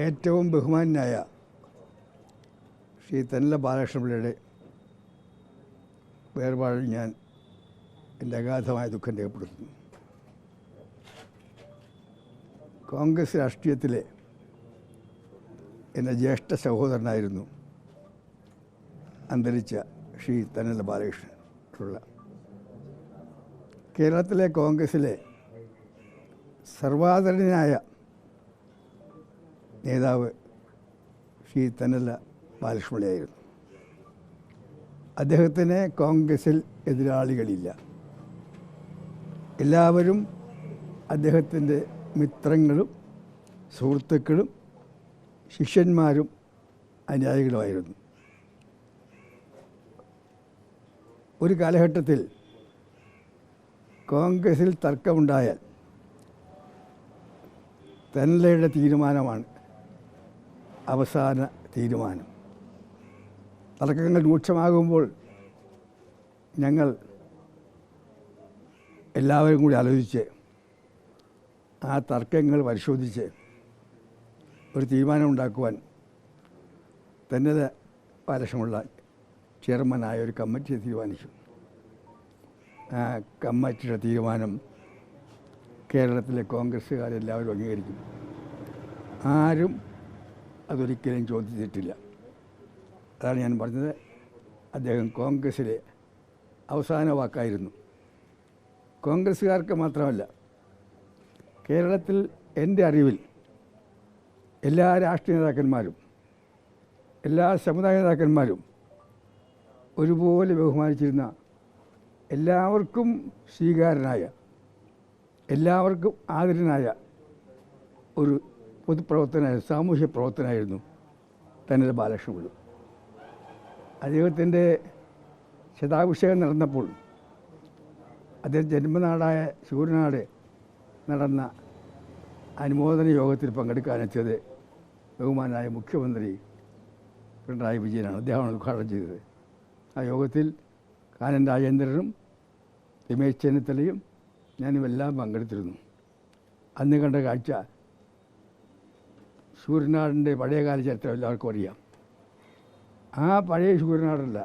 ഏറ്റവും ബഹുമാന്യനായ ശ്രീ തെന്നല ബാലകൃഷ്ണപിള്ളയുടെ വേർപാടിൽ ഞാൻ എൻ്റെ അഗാധമായ ദുഃഖം രേഖപ്പെടുത്തുന്നു. കോൺഗ്രസ് രാഷ്ട്രീയത്തിലെ എൻ്റെ ജ്യേഷ്ഠ സഹോദരനായിരുന്നു അന്തരിച്ച ശ്രീ തെന്നല ബാലകൃഷ്ണൻ പിള്ള. കേരളത്തിലെ കോൺഗ്രസിലെ സർവാദരണീയനായ നേതാവ് ശ്രീ തെന്നല ബാലകൃഷ്ണപിള്ളയായിരുന്നു. അദ്ദേഹത്തിന് കോൺഗ്രസിൽ എതിരാളികളില്ല. എല്ലാവരും അദ്ദേഹത്തിൻ്റെ മിത്രങ്ങളും സുഹൃത്തുക്കളും ശിഷ്യന്മാരും അനുയായികളുമായിരുന്നു. ഒരു കാലഘട്ടത്തിൽ കോൺഗ്രസിൽ തർക്കമുണ്ടായാൽ തെന്നലയുടെ തീരുമാനമാണ് അവസാന തീരുമാനം. തർക്കങ്ങൾ രൂക്ഷമാകുമ്പോൾ ഞങ്ങൾ എല്ലാവരും കൂടി ആലോചിച്ച് ആ തർക്കങ്ങൾ പരിശോധിച്ച് ഒരു തീരുമാനമുണ്ടാക്കുവാൻ തെന്നല ബാലകൃഷ്ണപിള്ള ചെയർമാനായ ഒരു കമ്മിറ്റിയെ തീരുമാനിച്ചു. ആ കമ്മിറ്റിയുടെ തീരുമാനം കേരളത്തിലെ കോൺഗ്രസ്സുകാരെല്ലാവരും അംഗീകരിക്കും. ആരും അതൊരിക്കലും ചോദിച്ചിട്ടില്ല. അതാണ് ഞാൻ പറഞ്ഞത്. അദ്ദേഹം കോൺഗ്രസ്സിലെ അവസാന വാക്കായിരുന്നു. കോൺഗ്രസ്സുകാർക്ക് മാത്രമല്ല, കേരളത്തിൽ എൻ്റെ അറിവിൽ എല്ലാ രാഷ്ട്രീയ നേതാക്കന്മാരും എല്ലാ സമുദായ നേതാക്കന്മാരും ഒരുപോലെ ബഹുമാനിച്ചിരുന്ന, എല്ലാവർക്കും സ്വീകാര്യനായ, എല്ലാവർക്കും ആദരനായ ഒരു പൊതുപ്രവർത്തനായ സാമൂഹ്യ പ്രവർത്തനായിരുന്നു തെന്നല ബാലകൃഷ്ണപിള്ള. അദ്ദേഹത്തിൻ്റെ ശതാഭിഷേകം നടന്നപ്പോൾ അദ്ദേഹം ജന്മനാടായ ശൂരനാട് നടന്ന അനുമോദന യോഗത്തിൽ പങ്കെടുക്കാനെത്തിയത് ബഹുമാനായ മുഖ്യമന്ത്രി പിണറായി വിജയനാണ്. അദ്ദേഹമാണ് ഉദ്ഘാടനം ചെയ്തത്. ആ യോഗത്തിൽ കാനൻ രാജേന്ദ്രനും രമേശ് ചെന്നിത്തലയും ഞാനുമെല്ലാം പങ്കെടുത്തിരുന്നു. അന്ന് കണ്ട കാഴ്ച, ശൂരനാടിൻ്റെ പഴയകാല ചരിത്രം എല്ലാവർക്കും അറിയാം. ആ പഴയ ശൂരനാടല്ല,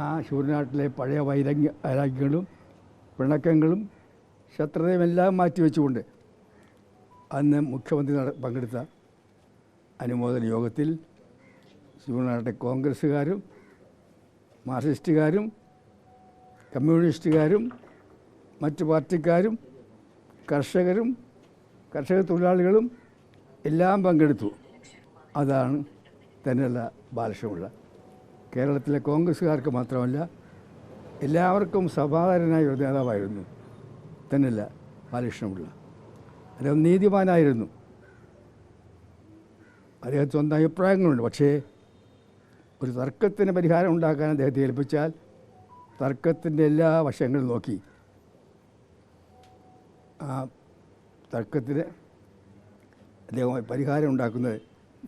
ആ ശൂരനാട്ടിലെ പഴയ വൈരാഗ്യങ്ങളും പിണക്കങ്ങളും ശത്രുതയുമെല്ലാം മാറ്റിവെച്ചുകൊണ്ട് അന്ന് മുഖ്യമന്ത്രി പങ്കെടുത്ത അനുമോദന യോഗത്തിൽ ശൂരനാട്ടിലെ കോൺഗ്രസ്സുകാരും മാർക്സിസ്റ്റുകാരും കമ്മ്യൂണിസ്റ്റുകാരും മറ്റു പാർട്ടിക്കാരും കർഷകരും കർഷക തൊഴിലാളികളും എല്ലാം പങ്കെടുത്തു. അതാണ് തെന്നല ബാലകൃഷ്ണപിള്ള. കേരളത്തിലെ കോൺഗ്രസ്സുകാർക്ക് മാത്രമല്ല, എല്ലാവർക്കും സമാധാനനായ ഒരു നേതാവായിരുന്നു തെന്നല ബാലകൃഷ്ണപിള്ള. അദ്ദേഹം നീതിമാനായിരുന്നു. അദ്ദേഹത്തിന് സ്വന്തം അഭിപ്രായങ്ങളുണ്ട്. പക്ഷേ ഒരു തർക്കത്തിന് പരിഹാരം ഉണ്ടാക്കാൻ അദ്ദേഹത്തെ ഏൽപ്പിച്ചാൽ തർക്കത്തിൻ്റെ എല്ലാ വശങ്ങളും നോക്കി ആ തർക്കത്തിന് അദ്ദേഹം പരിഹാരം ഉണ്ടാക്കുന്നത്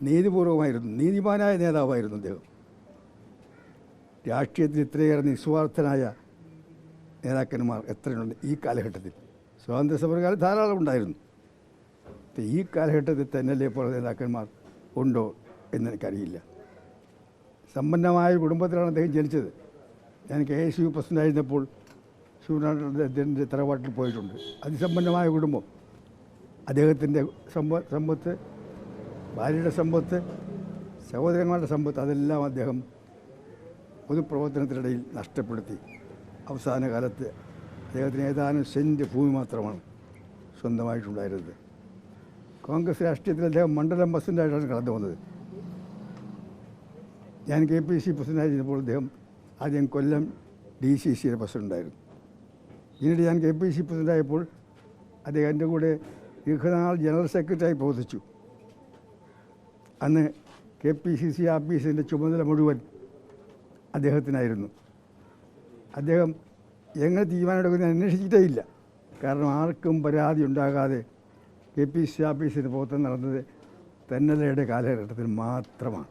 നീതിപൂർവമായിരുന്നു. നീതിമാനായ നേതാവായിരുന്നു അദ്ദേഹം. രാഷ്ട്രീയത്തിൽ ഇത്രയേറെ നിസ്വാർത്ഥനായ നേതാക്കന്മാർ എത്രയുണ്ട് ഈ കാലഘട്ടത്തിൽ. സ്വാതന്ത്ര്യ സമരകാലം ധാരാളം ഉണ്ടായിരുന്നു. ഈ കാലഘട്ടത്തിൽ തെന്നലയെ പോലെ നേതാക്കന്മാർ ഉണ്ടോ എന്നെനിക്കറിയില്ല. സമ്പന്നമായ കുടുംബത്തിലാണ് അദ്ദേഹം ജനിച്ചത്. ഞാൻ KSU പ്രസിഡൻ്റായിരുന്നപ്പോൾ ശൂരനാടിൻ്റെ തറവാട്ടിൽ പോയിട്ടുണ്ട്. അതിസമ്പന്നമായ കുടുംബം. അദ്ദേഹത്തിൻ്റെ സമ്പത്ത്, ഭാര്യയുടെ സമ്പത്ത്, സഹോദരന്മാരുടെ സമ്പത്ത്, അതെല്ലാം അദ്ദേഹം പൊതുപ്രവർത്തനത്തിനിടയിൽ നഷ്ടപ്പെടുത്തി. അവസാന കാലത്ത് അദ്ദേഹത്തിന് ഏതാനും സെൻറ്റ് ഭൂമി മാത്രമാണ് സ്വന്തമായിട്ടുണ്ടായിരുന്നത്. കോൺഗ്രസ് രാഷ്ട്രീയത്തിൽ അദ്ദേഹം മണ്ഡലം പ്രസിഡൻ്റായിട്ടാണ് കടന്നു വന്നത്. ഞാൻ KPC പ്രസിഡൻ്റായിരുന്നപ്പോൾ അദ്ദേഹം ആദ്യം കൊല്ലം DCCയുടെ പ്രസിഡൻ്റായിരുന്നു. പിന്നീട് ഞാൻ KPC പ്രസിഡൻ്റായപ്പോൾ അദ്ദേഹം എൻ്റെ കൂടെ ദീർഘനാൾ ജനറൽ സെക്രട്ടറിയായി പ്രവർത്തിച്ചു. അന്ന് KPCC ആഫീസിൻ്റെ ചുമതല മുഴുവൻ അദ്ദേഹത്തിനായിരുന്നു. അദ്ദേഹം എങ്ങനെ തീരുമാനമെടുക്കുന്നത് അന്വേഷിച്ചിട്ടേ ഇല്ല. കാരണം ആർക്കും പരാതി ഉണ്ടാകാതെ KPCC ആഫീസിൻ്റെ പ്രവർത്തനം നടന്നത് തെന്നലയുടെ കാലഘട്ടത്തിൽ മാത്രമാണ്.